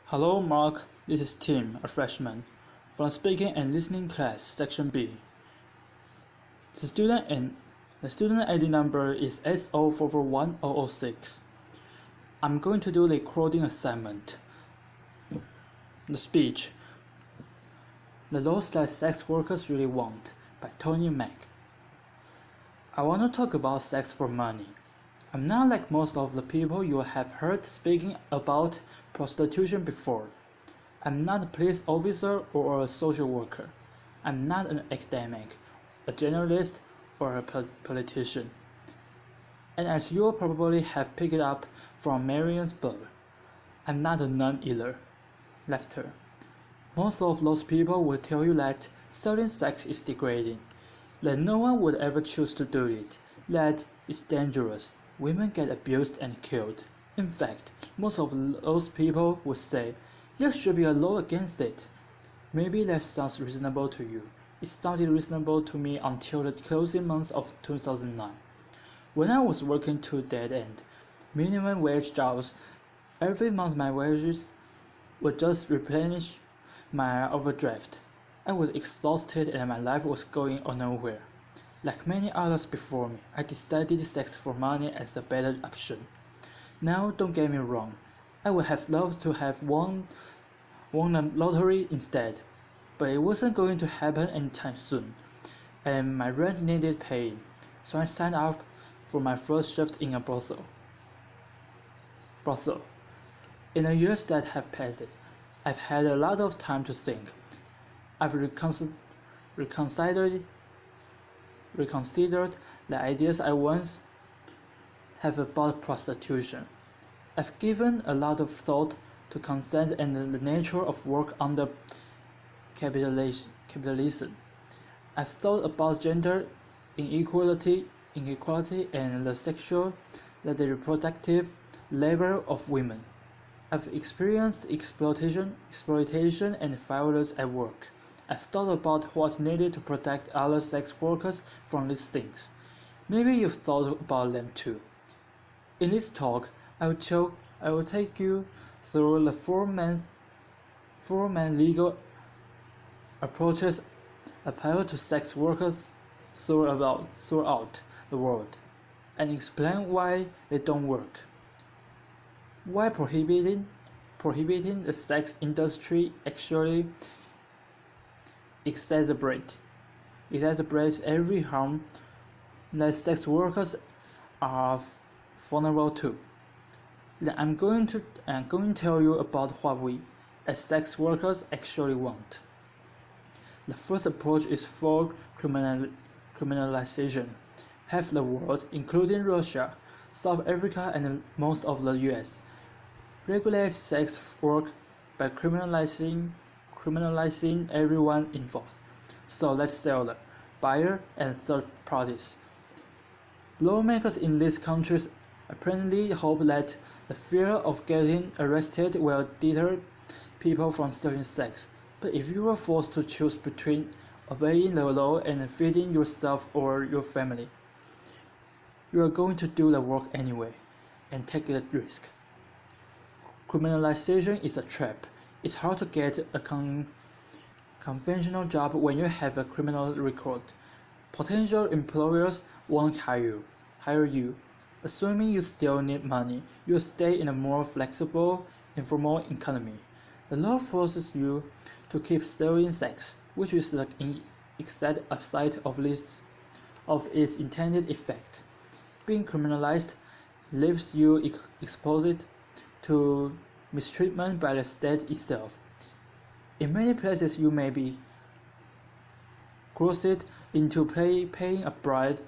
Hello, Mark. This is Tim, a freshman, from Speaking and Listening class, Section B. The student ID number is S04410006. I'm going to do the coding assignment. The speech. The laws that sex workers really want, by Toni Mac. I want to talk about sex for money. I'm not like most of the people you have heard speaking about prostitution before. I'm not a police officer or a social worker. I'm not an academic, a journalist, or a politician. And as you probably have picked up from Marion's book, I'm not a nun either. Laughter. Most of those people will tell you that selling sex is degrading, that no one would ever choose to do it, that it's dangerous. Women get abused and killed. In fact, most of those people would say, there should be a law against it. Maybe that sounds reasonable to you. It sounded reasonable to me until the closing months of 2009. When I was working to dead end, minimum wage jobs, every month my wages would just replenish my overdraft. I was exhausted and my life was going nowhere. Like many others before me, I decided sex for money as a better option. Now, don't get me wrong, I would have loved to have won the lottery instead, but it wasn't going to happen anytime soon, and my rent needed paying, so I signed up for my first shift in a brothel. In the years that have passed, I've had a lot of time to think. I've reconsidered the ideas I once have about prostitution. I've given a lot of thought to consent and the nature of work under capitalism. I've thought about gender inequality and the sexual, the reproductive labor of women. I've experienced exploitation and violence at work. I've thought about what's needed to protect other sex workers from these things. Maybe you've thought about them too. In this talk, I will take you through the four-man legal approaches applied to sex workers throughout the world, and explain why they don't work. Why prohibiting the sex industry actually exacerbates every harm that sex workers are vulnerable to. Then I'm going to tell you about what we, as sex workers, actually want. The first approach is for criminalization. Half the world, including Russia, South Africa, and most of the US, regulates sex work by criminalizing everyone involved. So let's sell the buyer and third parties. Lawmakers in these countries apparently hope that the fear of getting arrested will deter people from selling sex. But if you are forced to choose between obeying the law and feeding yourself or your family, you are going to do the work anyway and take the risk. Criminalization is a trap. It's hard to get a conventional job when you have a criminal record. Potential employers won't hire you. Assuming you still need money, you'll stay in a more flexible, informal economy. The law forces you to keep selling sex, which is the exact opposite of its intended effect. Being criminalized leaves you exposed to mistreatment by the state itself. In many places, you may be coerced into paying a bribe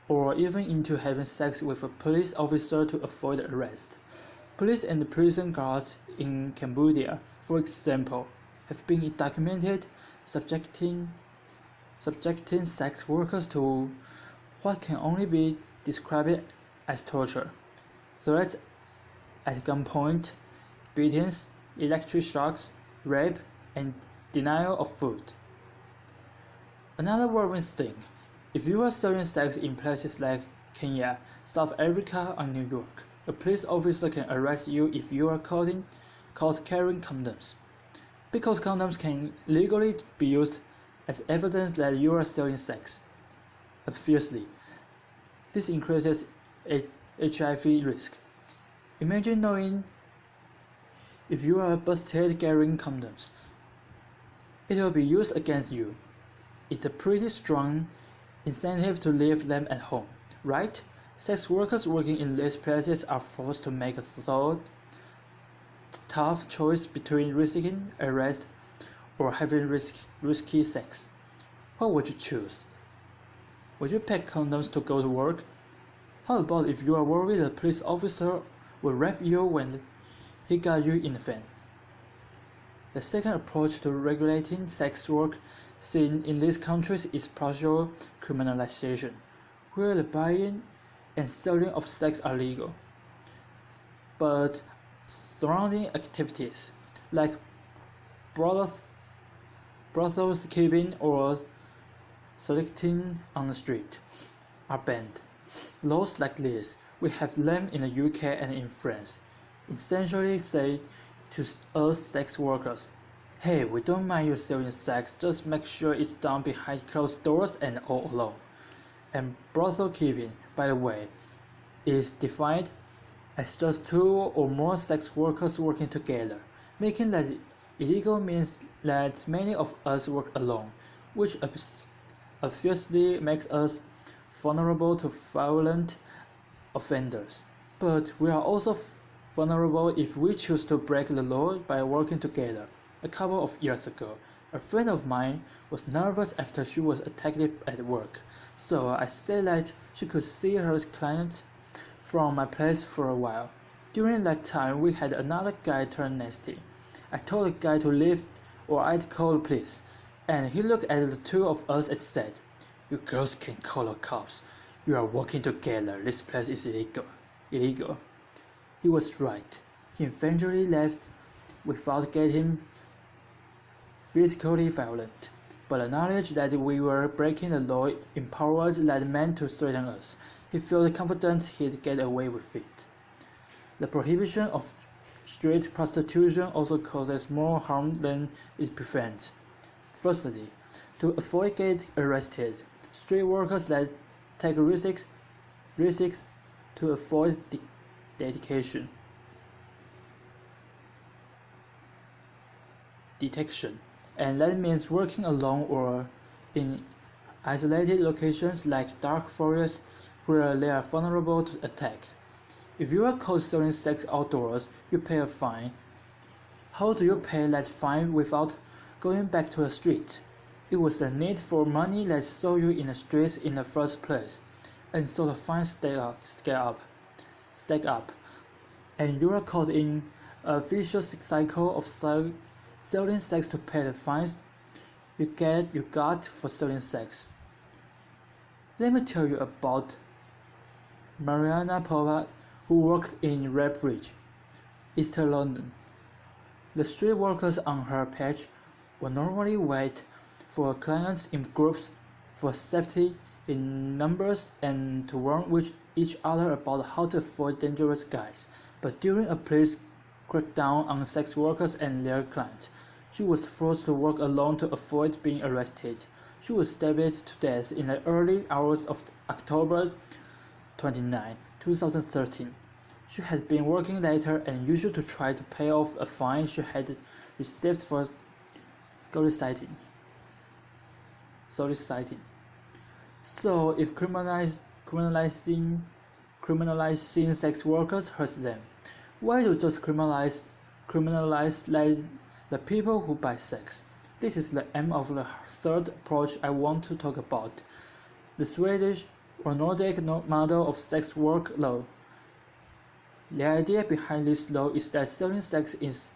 or even into having sex with a police officer to avoid arrest. Police and prison guards in Cambodia, for example, have been documented subjecting sex workers to what can only be described as torture. Threats at gunpoint, beatings, electric shocks, rape, and denial of food. Another worrying thing, if you are selling sex in places like Kenya, South Africa, or New York, a police officer can arrest you if you are called carrying condoms, because condoms can legally be used as evidence that you are selling sex. Obviously, this increases HIV risk. Imagine knowing if you are busted carrying condoms, it will be used against you. It's a pretty strong incentive to leave them at home, right? Sex workers working in these places are forced to make a tough choice between risking arrest or having risky sex. What would you choose? Would you pack condoms to go to work? How about if you are worried a police officer will rape you when he got you in the van? The second approach to regulating sex work seen in these countries is partial criminalization, where the buying and selling of sex are legal, but surrounding activities like brothels keeping or soliciting on the street are banned. Laws like this, we have them in the UK and in France, essentially say to us sex workers, hey, we don't mind you selling sex, just make sure it's done behind closed doors and all alone. And brothel keeping, by the way, is defined as just two or more sex workers working together, making that illegal means that many of us work alone, which obviously makes us vulnerable to violent offenders. But we are also vulnerable if we choose to break the law by working together. A couple of years ago, a friend of mine was nervous after she was attacked at work, so I said that she could see her client from my place for a while. During that time, we had another guy turn nasty. I told the guy to leave or I'd call the police, and he looked at the two of us and said, "You girls can call the cops. You are working together. This place is illegal." He was right. He eventually left without getting physically violent, but the knowledge that we were breaking the law empowered that man to threaten us. He felt confident he'd get away with it. The prohibition of street prostitution also causes more harm than it prevents. Firstly, to avoid getting arrested, street workers that take risks to avoid detection, and that means working alone or in isolated locations like dark forests where they are vulnerable to attack. If you are caught selling sex outdoors, you pay a fine. How do you pay that fine without going back to the street? It was the need for money that saw you in the streets in the first place, and so the fines stack up, and you are caught in a vicious cycle of selling sex to pay the fines you got for selling sex. Let me tell you about Mariana Pova, who worked in Redbridge, East London. The street workers on her patch would normally wait for clients in groups for safety in numbers and to warn with each other about how to avoid dangerous guys. But during a police crackdown on sex workers and their clients, she was forced to work alone to avoid being arrested. She was stabbed to death in the early hours of October 29, 2013. She had been working later and used to try to pay off a fine she had received for soliciting. So if criminalizing sex workers hurts them, why do you just criminalize like the people who buy sex? This is the aim of the third approach I want to talk about, the Swedish or Nordic model of sex work law. The idea behind this law is that selling sex is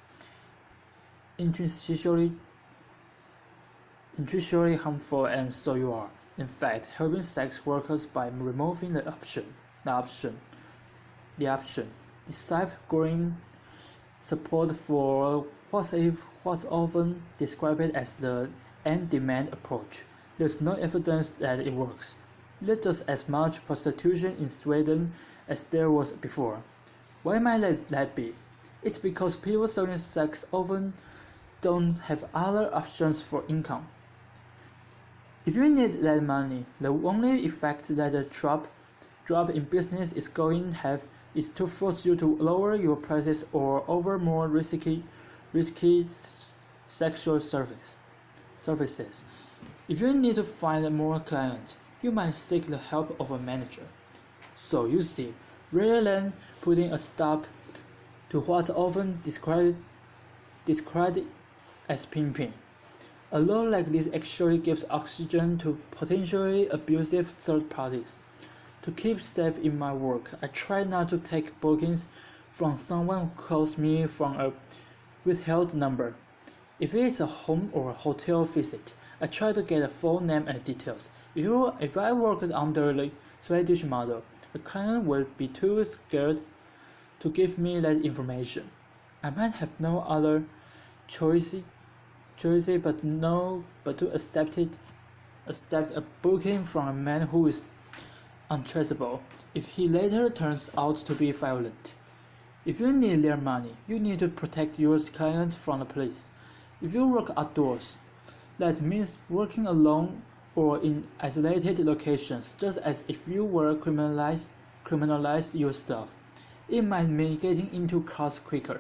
intrinsically harmful, and so you are, in fact, helping sex workers by removing the option. Despite growing support for what's often described as the end demand approach, there's no evidence that it works. There's just as much prostitution in Sweden as there was before. Why might that be? It's because people selling sex often don't have other options for income. If you need that money, the only effect that a drop in business is going to have is to force you to lower your prices or offer more risky sexual services. If you need to find more clients, you might seek the help of a manager. So you see, rather than putting a stop to what's often described as pimping, a law like this actually gives oxygen to potentially abusive third parties. To keep safe in my work, I try not to take bookings from someone who calls me from a withheld number. If it is a home or hotel visit, I try to get a full name and details. If I worked under the Swedish model, a client would be too scared to give me that information. I might have no other choice but to accept a booking from a man who is untraceable if he later turns out to be violent. If you need their money, you need to protect your clients from the police. If you work outdoors, that means working alone or in isolated locations, just as if you were criminalized yourself. It might mean getting into cars quicker,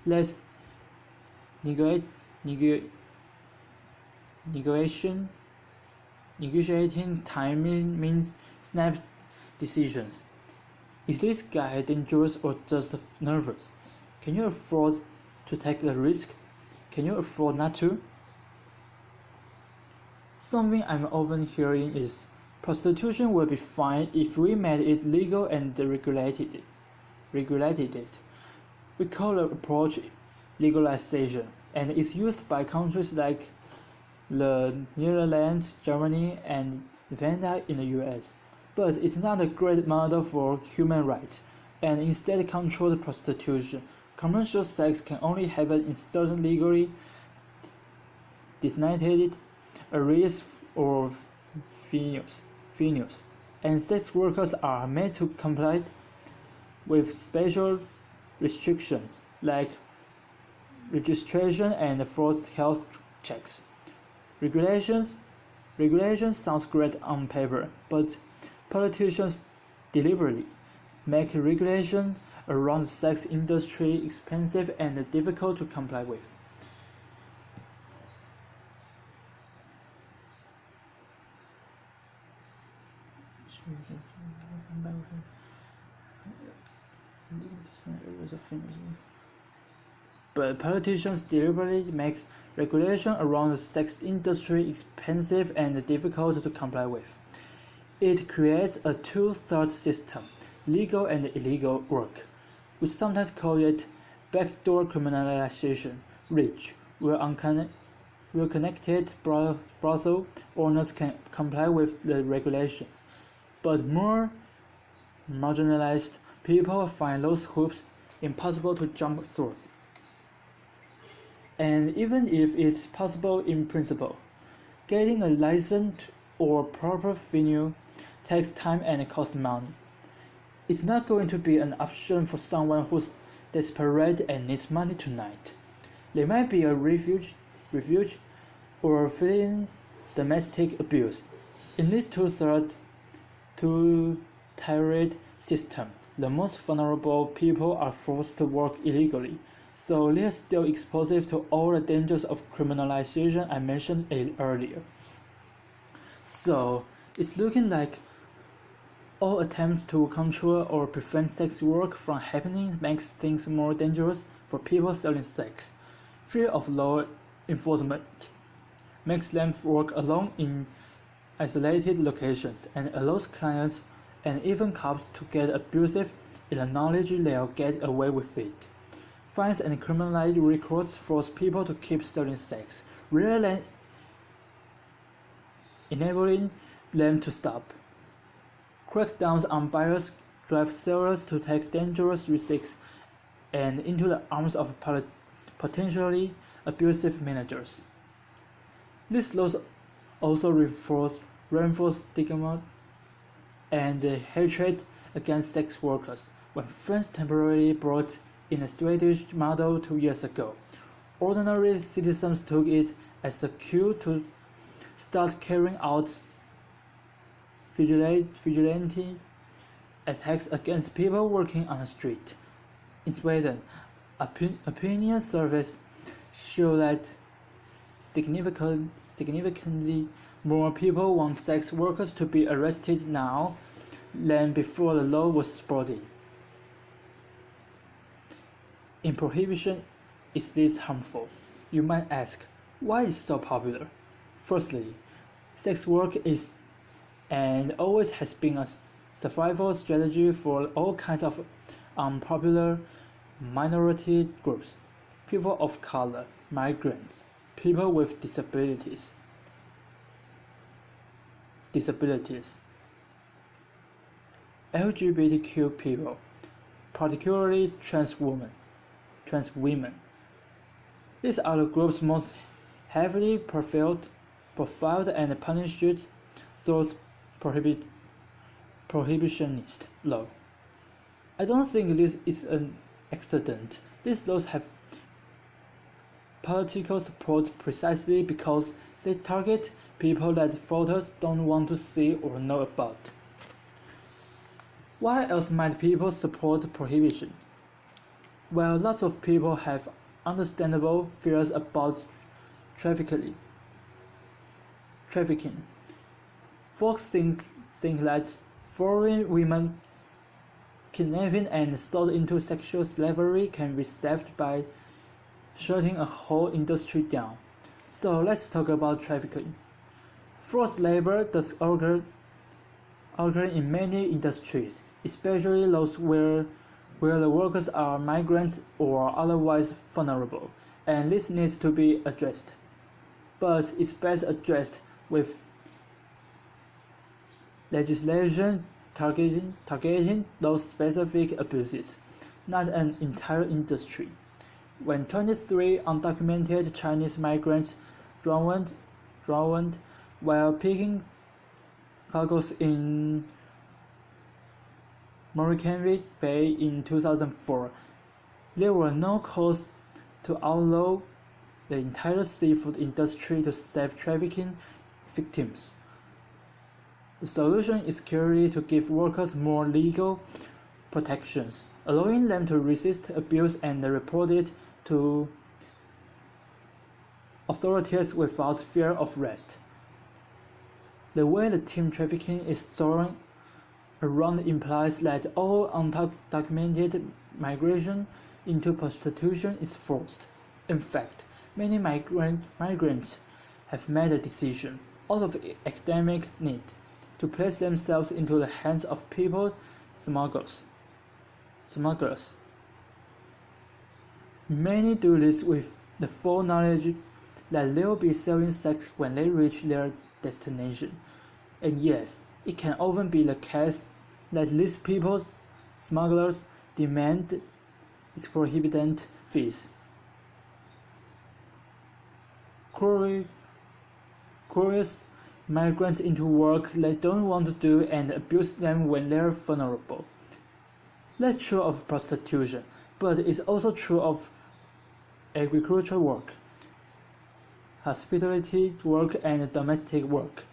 less negotiating time means snap decisions. Is this guy dangerous or just nervous? Can you afford to take the risk? Can you afford not to? Something I'm often hearing is prostitution will be fine if we made it legal and regulated it. We call the approach legalization, and it's used by countries like the Netherlands, Germany, and Nevada in the US. But it's not a great model for human rights, and instead controlled prostitution. Commercial sex can only happen in certain legally designated areas or venues, and sex workers are made to comply with special restrictions like registration and forced health checks. Regulations sounds great on paper, but politicians deliberately make regulation around the sex industry expensive and difficult to comply with. But politicians deliberately make regulation around the sex industry expensive and difficult to comply with. It creates a two-third system, legal and illegal work. We sometimes call it backdoor criminalization, where connected brothel owners can comply with the regulations, but more marginalized people find those hoops impossible to jump through. And even if it's possible in principle, getting a license or proper venue takes time and costs money. It's not going to be an option for someone who's desperate and needs money tonight. They might be a refuge or feeling domestic abuse. In this two-tiered system, the most vulnerable people are forced to work illegally, so they're still exposed to all the dangers of criminalization I mentioned earlier. So, it's looking like all attempts to control or prevent sex work from happening makes things more dangerous for people selling sex. Fear of law enforcement makes them work alone in isolated locations and allows clients and even cops to get abusive in the knowledge they'll get away with it. Fines and criminal records force people to keep selling sex, rather than enabling them to stop. Crackdowns on buyers drive sellers to take dangerous risks and into the arms of potentially abusive managers. These laws also reinforce stigma and hatred against sex workers. When friends temporarily brought in a strategic model 2 years ago. Ordinary citizens took it as a cue to start carrying out vigilante attacks against people working on the street. In Sweden, opinion surveys show that significantly more people want sex workers to be arrested now than before the law was supported. In prohibition, is this harmful? You might ask, why is it so popular? Firstly, sex work is and always has been a survival strategy for all kinds of unpopular minority groups, people of color, migrants, people with disabilities, LGBTQ people, particularly trans women. These are the groups most heavily profiled and punished through prohibitionist law. I don't think this is an accident. These laws have political support precisely because they target people that voters don't want to see or know about. Why else might people support prohibition? Well, lots of people have understandable fears about trafficking. Folks think that foreign women kidnapping and sold into sexual slavery can be saved by shutting a whole industry down. So let's talk about trafficking. Forced labor does occur in many industries, especially those where the workers are migrants or otherwise vulnerable, and this needs to be addressed. But it's best addressed with legislation targeting those specific abuses, not an entire industry. When 23 undocumented Chinese migrants drowned while picking cargoes in Marikana Bay in 2004, there were no calls to outlaw the entire seafood industry to save trafficking victims. The solution is clearly to give workers more legal protections, allowing them to resist abuse and report it to authorities without fear of arrest. The way the term trafficking is thrown around implies that all undocumented migration into prostitution is forced. In fact, many migrants have made a decision, out of academic need, to place themselves into the hands of people smugglers. Many do this with the full knowledge that they'll be selling sex when they reach their destination. And yes, it can often be the case that these people's smugglers demand exorbitant fees. Coerce migrants into work they don't want to do and abuse them when they're vulnerable. That's true of prostitution, but it's also true of agricultural work, hospitality work, and domestic work.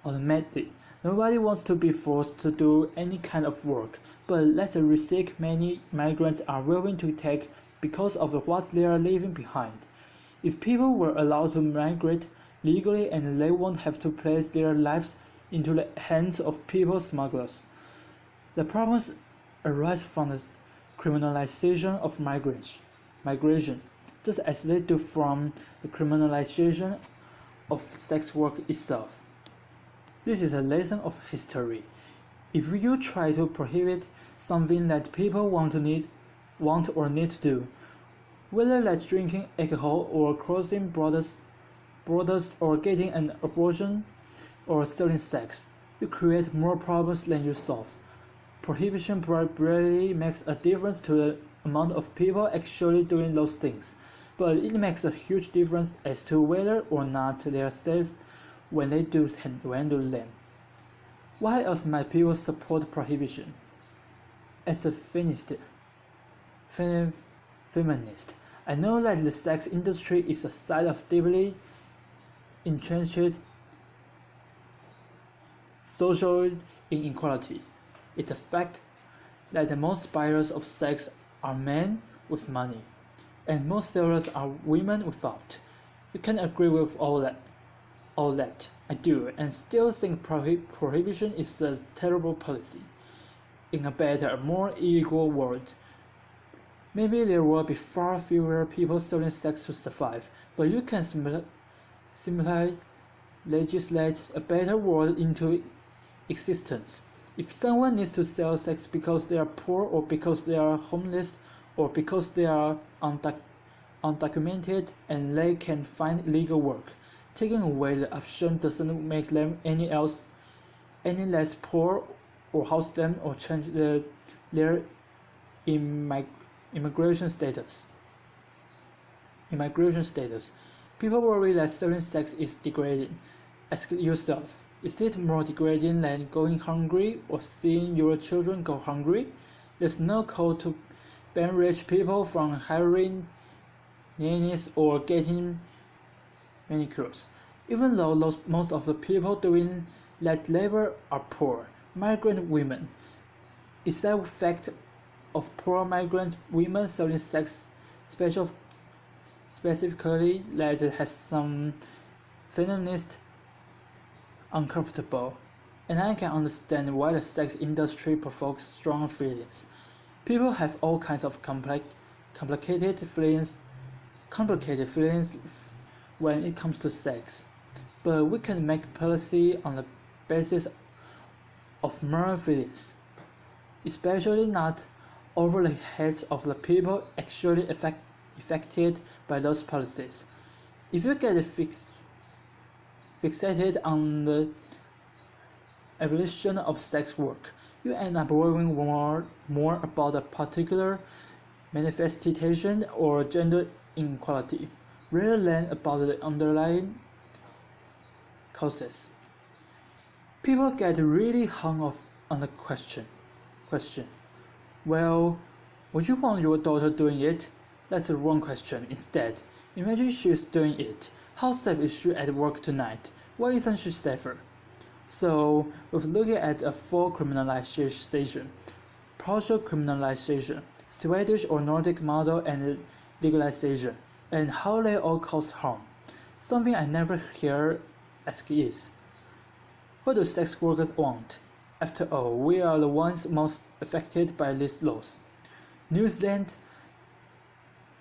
Ultimately, nobody wants to be forced to do any kind of work, but that's a risk many migrants are willing to take because of what they are leaving behind. If people were allowed to migrate legally and they won't have to place their lives into the hands of people smugglers, the problems arise from the criminalization of migration, just as they do from the criminalization of sex work itself. This is a lesson of history. If you try to prohibit something that people want or need to do, whether that's drinking alcohol or crossing borders or getting an abortion or selling sex, you create more problems than you solve. Prohibition rarely makes a difference to the amount of people actually doing those things, but it makes a huge difference as to whether or not they are safe when they do them. Why else might people support prohibition? As a feminist, feminist. I know that the sex industry is a side of deeply entrenched social inequality. It's a fact that most buyers of sex are men with money, and most sellers are women without. You can agree with all that. I do, and still think prohibition is a terrible policy. In a better, more equal world, maybe there will be far fewer people selling sex to survive, but you can simply legislate a better world into existence. If someone needs to sell sex because they are poor or because they are homeless or because they are undocumented and they can find legal work, taking away the option doesn't make them any less poor or house them or change their immigration status. People worry that selling sex is degrading. Ask yourself, is it more degrading than going hungry or seeing your children go hungry? There's no call to ban rich people from hiring nannies or getting manicures. Even though most of the people doing that labor are poor, migrant women. Is that fact of poor migrant women selling sex specifically that has some feminist uncomfortable, and I can understand why the sex industry provokes strong feelings. People have all kinds of complicated feelings when it comes to sex, but we can make policy on the basis of mere feelings, especially not over the heads of the people actually affected by those policies. If you get fixated on the abolition of sex work, you end up worrying more about a particular manifestation or gender inequality, rather than about the underlying causes. People get really hung up on the question. Well, would you want your daughter doing it? That's the wrong question. Instead, imagine she's doing it. How safe is she at work tonight? Why isn't she safer? So, we're looking at a full criminalization, partial criminalization, Swedish or Nordic model and legalization, and how they all cause harm. Something I never hear asked is, what do sex workers want? After all, we are the ones most affected by these laws. New Zealand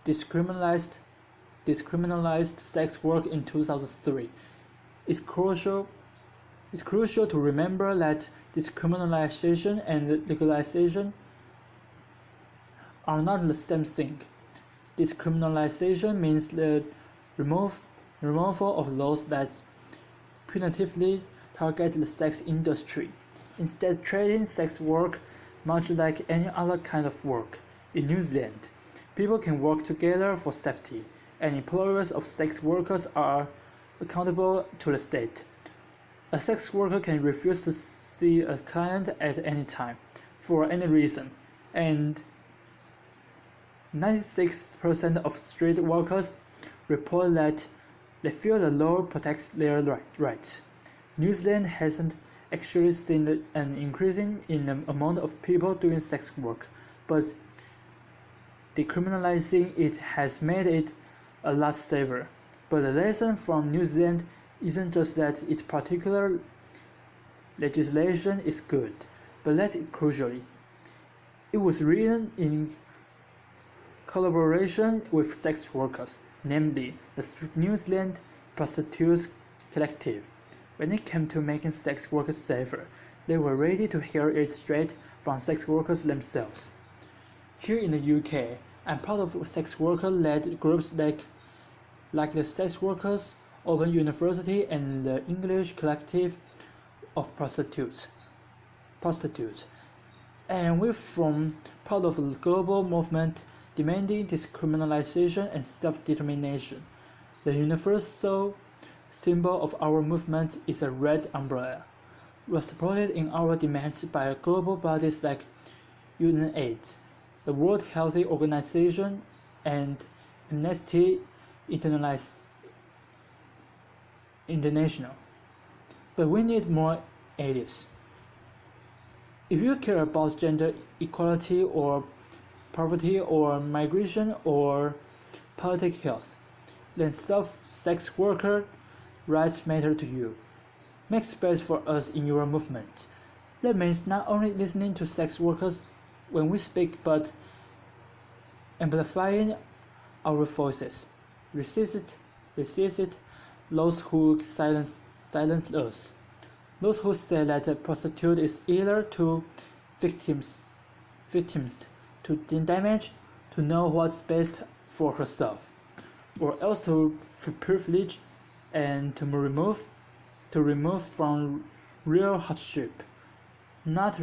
decriminalized sex work in 2003. It's crucial to remember that decriminalization and legalization are not the same thing. Decriminalization means the removal of laws that punitively target the sex industry, instead treating sex work much like any other kind of work. In New Zealand, people can work together for safety, and employers of sex workers are accountable to the state. A sex worker can refuse to see a client at any time, for any reason, and 96% of street workers report that they feel the law protects their rights. New Zealand hasn't actually seen an increase in the amount of people doing sex work, but decriminalizing it has made it a lot safer. But the lesson from New Zealand isn't just that its particular legislation is good, but that crucially, it was written in collaboration with sex workers, namely the New Zealand Prostitutes Collective. When it came to making sex workers safer, they were ready to hear it straight from sex workers themselves. Here in the UK, I'm proud of sex worker-led groups like the Sex Workers Open University and the English Collective of Prostitutes. And we're part of a global movement demanding decriminalization and self-determination. The universal symbol of our movement is a red umbrella. We are supported in our demands by global bodies like UNAIDS, the World Health Organization, and Amnesty International. But we need more allies. If you care about gender equality or poverty or migration or public health, then sex worker rights matter to you. Make space for us in your movement. That means not only listening to sex workers when we speak, but amplifying our voices. Resist those who silence us. Those who say that a prostitute is either too victims to damage, to know what's best for herself, or else to privilege and to remove from real hardship, not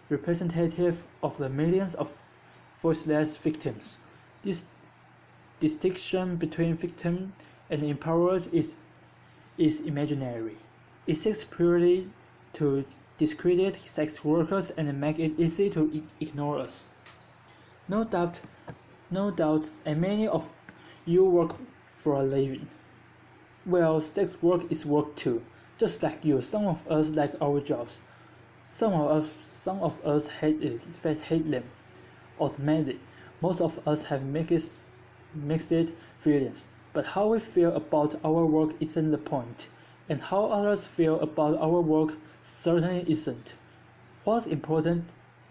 representative of the millions of voiceless victims. This distinction between victim and empowered is imaginary. It seeks purely to discredit sex workers and make it easy to ignore us. No doubt, and many of you work for a living. Well, sex work is work too, just like you. Some of us like our jobs. Some of us hate them. Ultimately, most of us have mixed feelings. But how we feel about our work isn't the point, and how others feel about our work certainly isn't. What's important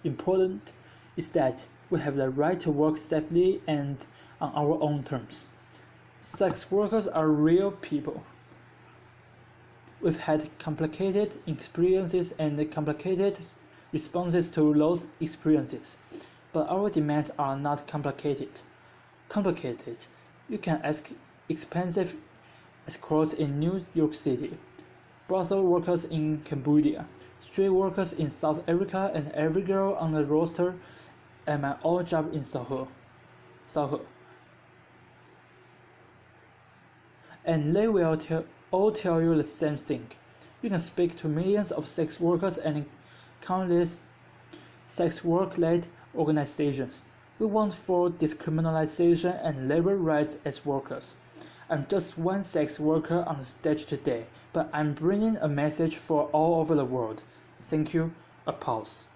is that we have the right to work safely and on our own terms. Sex workers are real people. We've had complicated experiences and complicated responses to those experiences, but our demands are not complicated. You can ask expensive escorts in New York City, brothel workers in Cambodia, street workers in South Africa, and every girl on the roster at my old job in Soho. And they will all tell you the same thing. You can speak to millions of sex workers and countless sex work-led organizations. We want full decriminalization and labor rights as workers. I'm just one sex worker on the stage today, but I'm bringing a message for all over the world. Thank you. A pause.